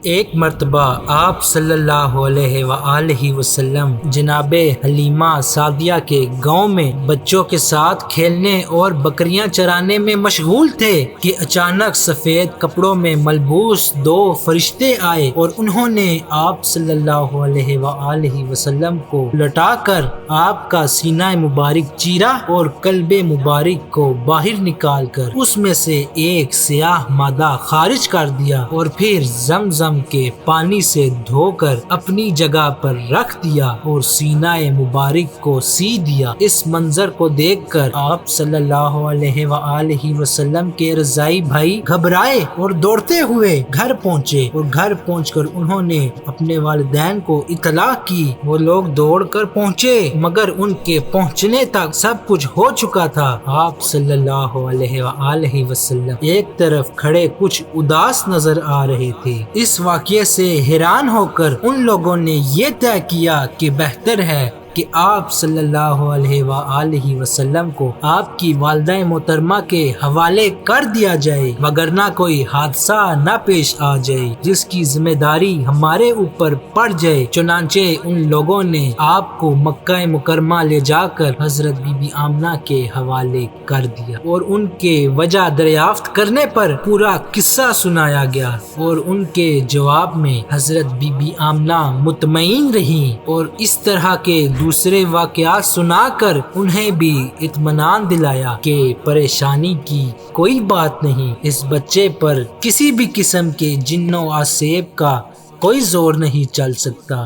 ایک مرتبہ آپ صلی اللہ علیہ وآلہ وسلم جناب حلیمہ سعدیہ کے گاؤں میں بچوں کے ساتھ کھیلنے اور بکریاں چرانے میں مشغول تھے کہ اچانک سفید کپڑوں میں ملبوس دو فرشتے آئے اور انہوں نے آپ صلی اللہ علیہ وآلہ وسلم کو لٹا کر آپ کا سینہ مبارک چیرا اور قلب مبارک کو باہر نکال کر اس میں سے ایک سیاہ مادہ خارج کر دیا اور پھر زمزم کے پانی سے دھو کر اپنی جگہ پر رکھ دیا اور سینہ مبارک کو سی دیا۔ اس منظر کو دیکھ کر آپ صلی اللہ علیہ وآلہ وسلم کے رضائی بھائی گھبرائے اور دوڑتے ہوئے گھر پہنچے اور گھر پہنچ کر انہوں نے اپنے والدین کو اطلاع کی۔ وہ لوگ دوڑ کر پہنچے مگر ان کے پہنچنے تک سب کچھ ہو چکا تھا۔ آپ صلی اللہ علیہ وآلہ وسلم ایک طرف کھڑے کچھ اداس نظر آ رہے تھے۔ اس واقعے سے حیران ہو کر ان لوگوں نے یہ طے کیا کہ بہتر ہے کہ آپ صلی اللہ علیہ وآلہ وسلم کو آپ کی والدہ محترمہ کے حوالے کر دیا جائے وگرنہ کوئی حادثہ نہ پیش آ جائے جس کی ذمہ داری ہمارے اوپر پڑ جائے۔ چنانچہ ان لوگوں نے آپ کو مکہ مکرمہ لے جا کر حضرت بی بی آمنہ کے حوالے کر دیا اور ان کے وجہ دریافت کرنے پر پورا قصہ سنایا گیا اور ان کے جواب میں حضرت بی بی آمنہ مطمئن رہیں اور اس طرح کے دوسرے واقعات سنا کر انہیں بھی اطمینان دلایا کہ پریشانی کی کوئی بات نہیں، اس بچے پر کسی بھی قسم کے جن و عصیب کا کوئی زور نہیں چل سکتا۔